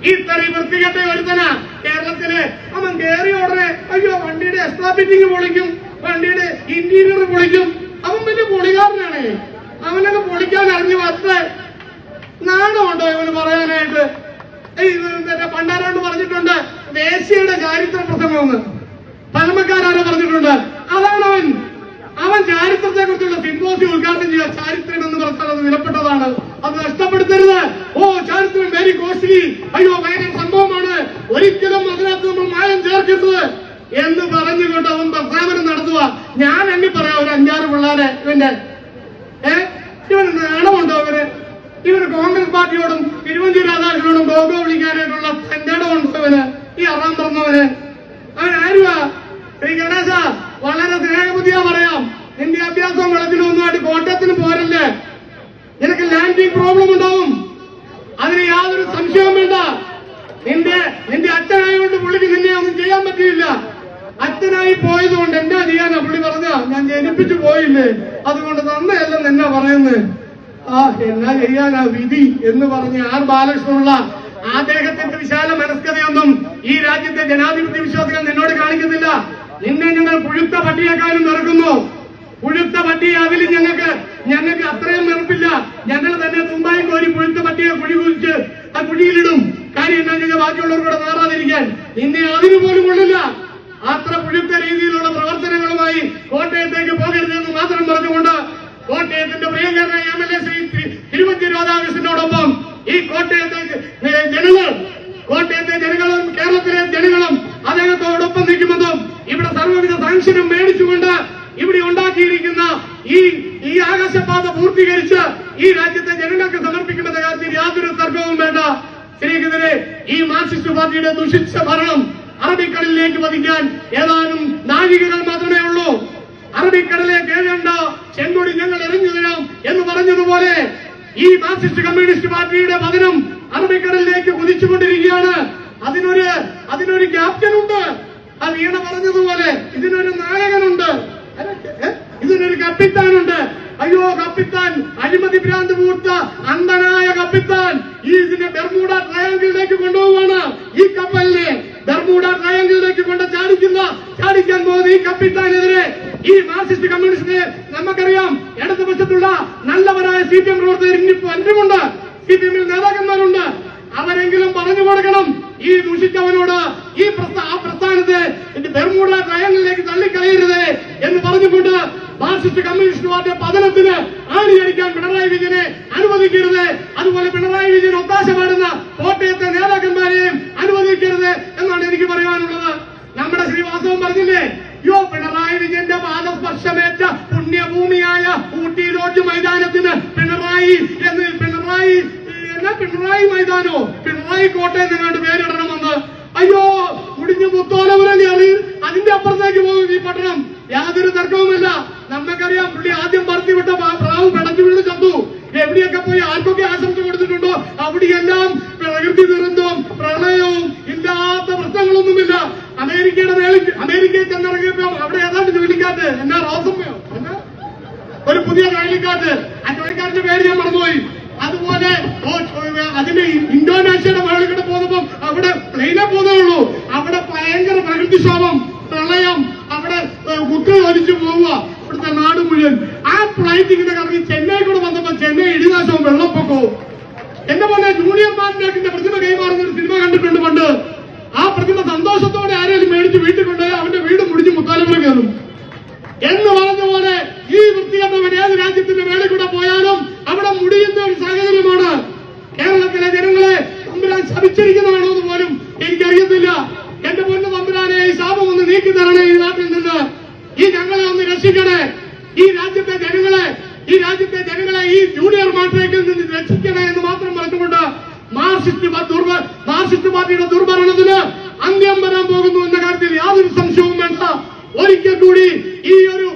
ഈ തെറി വൃത്തികെട്ട ഒരുത്തന കേരളത്തില് അവൻ കയറി ഉടനെ അയ്യോ വണ്ടിയുടെ എക്സ്ട്രാ ഫിറ്റിംഗ് പൊളിക്കും, വണ്ടിയുടെ ഇന്റീരിയർ പൊളിക്കും. അവൻ വലിയ പൊളികാരനാണ്. അവനൊക്കെ പൊളിക്കാൻ അറിഞ്ഞു മാത്രേ നാണമുണ്ടോ ഇവന് പറയാനായിട്ട്? പണ്ടാരോണ്ട് പറഞ്ഞിട്ടുണ്ട് വേശ്യയുടെ ചാരിത്ര പ്രസംഗമെന്ന്. പഴമക്കാരോ പറഞ്ഞിട്ടുണ്ട്. അതാണ് അവൻ ചാരിത്രത്തെ കുറിച്ചുള്ള സിമ്പോസിയം ഉദ്ഘാടനം ചെയ്യുക. ചാരിത്രം എന്ന് പറഞ്ഞാൽ അത് വിലപ്പെട്ടതാണ്, അത് നഷ്ടപ്പെടുത്തരുത്. ഓ ചാരിത്രം വെരി കോസ്റ്റ്ലി, അയ്യോ ഭയങ്കര സംഭവമാണ്, ഒരിക്കലും അതിനകത്ത് നമ്മൾ മായം ചേർക്കരുത് എന്ന് പറഞ്ഞുകൊണ്ട് അവൻ പ്രഖ്യാപനം നടത്തുക. ഞാൻ എണ്ണി പറയാം ഒരു 5-6 പിള്ളേരെ ഇവന് നാണമുണ്ടോ? ഇവന് കോൺഗ്രസ് പാർട്ടിയോടും തിരുവഞ്ചൂർ രാധാകൃഷ്ണനോടും ഗോഗോ വിളിക്കാനായിട്ടുള്ള തന്റെ ഉണ്ടോ ഇവന്? ഈ അറാം പറഞ്ഞവന് അവൻ ആരുവാ? ശ്രീ ഗണേശ, വളരെ സ്നേഹബുദ്ധിയാ പറയാം. നിന്റെ അഭ്യാസവും വെള്ളത്തിലൊന്നുമായിട്ട് കോട്ടയത്തിന് പോരല്ലേ? നിനക്ക് ലാൻഡിംഗ് പ്രോബ്ലം ഉണ്ടാവും, അതിന് യാതൊരു സംശയവും വേണ്ട. നിന്റെ അച്ഛനായതുകൊണ്ട് പുള്ളിക്ക് നിന്നെ ഒന്നും ചെയ്യാൻ പറ്റിയില്ല. അച്ഛനായി പോയതുകൊണ്ട് എന്നാ ചെയ്യാനാ പുള്ളി പറഞ്ഞ? ഞാൻ ജനിപ്പിച്ചു പോയില്ലേ, അതുകൊണ്ട് തന്നെയല്ലെന്ന് എന്നാ പറയുന്നത്. എന്നാ ചെയ്യാനാ വിധി എന്ന് പറഞ്ഞ് ആർ ബാലകൃഷ്ണനുള്ള അദ്ദേഹത്തിന്റെ വിശാല മനസ്കതയൊന്നും ഈ രാജ്യത്തെ ജനാധിപത്യ വിശ്വാസികൾ നിന്നോട് കാണിക്കുന്നില്ല. നിന്നെ ഞങ്ങൾ പുഴുത്ത പട്ടിയേക്കാളും വെറുക്കുന്നു. പുഴുത്ത പട്ടിയെ അതിൽ ഞങ്ങൾക്ക് അത്രയും വെറുപ്പില്ല. ഞങ്ങൾ തന്നെ തുമ്പായി കോരി പുഴുത്ത പട്ടിയെ കുഴി കുഴിച്ച് ആ കുഴിയിലിടും. കാര്യം എന്നാ ഞങ്ങൾ ബാക്കിയുള്ളവർക്കൂടെ നേറാതിരിക്കാൻ. നിന്നെ അതിനു പോലും കൊള്ളില്ല. അത്ര പുഴുത്ത രീതിയിലുള്ള പ്രവർത്തനങ്ങളുമായി കോട്ടയത്തേക്ക് പോകരുതെന്ന് മാത്രം പറഞ്ഞുകൊണ്ട് കോട്ടയത്തിന്റെ പ്രിയങ്കരനായ MLA ശ്രീ തിരുവഞ്ചൂർ രാധാകൃഷ്ണനോടൊപ്പം ഈ കോട്ടയത്തെ ജനങ്ങളും കേരളത്തിലെ ജനങ്ങളും അദ്ദേഹത്തോടൊപ്പം നിൽക്കുമെന്നും ഇവിടെ സർവ്വവിധ സാങ്ഷനും മേടിച്ചുകൊണ്ട് ഇവിടെ ഉണ്ടാക്കിയിരിക്കുന്ന ഈ ആകാശപാത പൂർത്തീകരിച്ച് ഈ രാജ്യത്തെ ജനങ്ങൾക്ക് സമർപ്പിക്കുന്ന കാര്യത്തിൽ യാതൊരു തർക്കവും വേണ്ട. സ്ത്രീക്കെതിരെ ഈ മാർക്സിസ്റ്റ് പാർട്ടിയുടെ ദുഷിച്ച ഭരണം അറബിക്കടലിലേക്ക് പതിക്കാൻ ഏതാനും നാഴികകൾ മാത്രമേ ഉള്ളൂ. അറബിക്കടലെ കേഴേണ്ട ചെങ്കൊടി ഞങ്ങൾ എറിഞ്ഞു തരാം എന്ന് പറഞ്ഞതുപോലെ ഈ മാർക്സിസ്റ്റ് കമ്മ്യൂണിസ്റ്റ് പാർട്ടിയുടെ പതനം അറബിക്കടലിലേക്ക് കുതിച്ചുകൊണ്ടിരിക്കുകയാണ്. അതിനൊരു ക്യാപ്റ്റനുണ്ട്. ആ വീണ പറഞ്ഞതുപോലെ ഇതിനൊരു നായകനുണ്ട്, ഇതിനൊരു കപ്പിത്താനുണ്ട്. അയ്യോ കപ്പിത്താൻ, അഴിമതി ഭ്രാന്ത് പൂർത്ത അന്ധനായ കപ്പിത്താൻ ഇതിനെ ബെർമുഡ ട്രയാങ്കിളിലേക്ക് കൊണ്ടുപോവാണ്. ഈ കപ്പലിനെ ബെർമുഡ ട്രയാങ്കിളിലേക്ക് കൊണ്ട് ചാടിക്കാൻ പോകുന്ന ഈ കപ്പിത്താനെതിരെ ഈ മാർക്സിസ്റ്റ് കമ്മ്യൂണിസ്റ്റിനെ നമുക്കറിയാം. ഇടതുപക്ഷത്തുള്ള നല്ലവരായ CPM പ്രവർത്തകർ ഇന്നിപ്പോ അന്യമുണ്ട്, CPM നേതാക്കന്മാരുണ്ട്. അവരെങ്കിലും പറഞ്ഞു കൊടുക്കണം ഈ ദൂഷിച്ചവനോട് ഈ പ്രസ്ഥാനത്തെ ബെർമുഡ ട്രയാങ്കിളിലേക്ക് തള്ളിക്കളയരുത് എന്ന് പറഞ്ഞുകൊണ്ട് മാർക്സിസ്റ്റ് കമ്മ്യൂണിസ്റ്റ് പാർട്ടി പതനത്തിന് ആണിയടിക്കാൻ പിണറായി വിജയനെ അനുവദിക്കരുത്. അതുപോലെ പിണറായി വിജയൻ ഒത്താശ പാടുന്ന കോട്ടയത്തെ നേതാക്കന്മാരെയും അനുവദിക്കരുത് എന്നാണ് എനിക്ക് പറയാനുള്ളത്. നമ്മുടെ ശ്രീവാസവൻ പറഞ്ഞില്ലേ, പിണറായി വിജയന്റെ പാദസ്പർശമേറ്റ പുണ്യഭൂമിയായ ഊട്ടി ലോഡ്ജ് മൈതാനത്തിന് പിണറായി മൈതാനോ പിണറായി കോട്ടയം നിങ്ങളുടെ പേരിടണമെന്ന്. അയ്യോ മുടിഞ്ഞ് മുത്തോലപുരം കയറി അതിന്റെ അപ്പുറത്തേക്ക് പോകും ഈ പട്ടണം. യാതൊരു തർക്കവുമില്ല. നമുക്കറിയാം പുള്ളി ആദ്യം പറത്തി വിട്ട പ്രാവ് പിടച്ചു വീണ് ചത്തു. എവിടെയൊക്കെ പോയി ആർക്കൊക്കെ ആശംസ കൊടുത്തിട്ടുണ്ടോ അവിടെയെല്ലാം പ്രകൃതി ദുരന്തവും പ്രളയവും ഇല്ലാത്ത പ്രശ്നങ്ങളൊന്നുമില്ല. അമേരിക്കയിൽ ചെന്നിറങ്ങിയപ്പോ അവിടെ ഏതാണ്ട് ചുഴലിക്കാറ്റ്, എന്നാ റോസമ്മയോ ഒരു പുതിയ ചുഴലിക്കാറ്റ്, ആ ചുഴലിക്കാറ്റിന്റെ പേര് ഞാൻ മറന്നുപോയി. അതുപോലെ അതിന് ഇന്തോനേഷ്യയുടെ മേളിൽ പോകുമ്പോ അവിടെ പ്ലെയിനെ പോകുന്നേ ഉള്ളൂ. അവിടെ ഭയങ്കര പ്രകൃതിക്ഷോഭം, പ്രളയം, അവിടെ കുട്ടി വലിച്ചു പോവുക ഇവിടുത്തെ നാട് മുഴുവൻ. ആ ഫ്ലൈറ്റ് ഇങ്ങനെ കറങ്ങി ചെന്നൈ കൂടെ വന്നപ്പോ ചെന്നൈ ഇടിനാശവും വെള്ളപ്പൊക്കവും. എന്റെ പോലെ ജൂനിയർ മാർട്ടിന്റെ പ്രതിമ കൈമാറുന്ന ഒരു സിനിമ കണ്ടിട്ടുണ്ട് പണ്ട്. ആ പ്രതിമ സന്തോഷത്തോടെ ആരെങ്കിലും മേടിച്ച് വീട്ടിൽ കൊണ്ടുപോയി അവന്റെ വീട് മുടിഞ്ഞ് മുക്കാലപുരം കയറും എന്ന് പറഞ്ഞ പോലെ ഈ വൃത്തികെട്ടവൻ ഏത് രാജ്യത്തിന്റെ മേളിൽ കൂടെ പോയാലും അവിടെ മുടിയുന്ന ഒരു സാഹചര്യമാണ്. കേരളത്തിലെ ജനങ്ങളെ തമ്പുരാൻ ശപിച്ചിരിക്കുന്നതാണോ എന്ന് പോലും എനിക്കറിയത്തില്ല. എന്റെ പൊന്നു തമ്പുരാനെ ഈ ശാപം ഒന്ന് നീക്കി തരണേ ഈ നാട്ടിൽ നിന്ന്. ഈ ഞങ്ങളെ ഒന്ന് രക്ഷിക്കണേ. ഈ രാജ്യത്തെ ജനങ്ങളെ ഈ ജൂനിയർ മാർട്ടിൽ നിന്ന് രക്ഷിക്കണേ എന്ന് മാത്രം പറഞ്ഞുകൊണ്ട് മാർക്സിസ്റ്റ് പാർട്ടിയുടെ ദുർഭരണത്തിന് അന്ത്യം വരാൻ പോകുന്നു എന്ന കാര്യത്തിൽ യാതൊരു സംശയവും വേണ്ട. ഒരിക്കൽ കൂടി ഈ ഒരു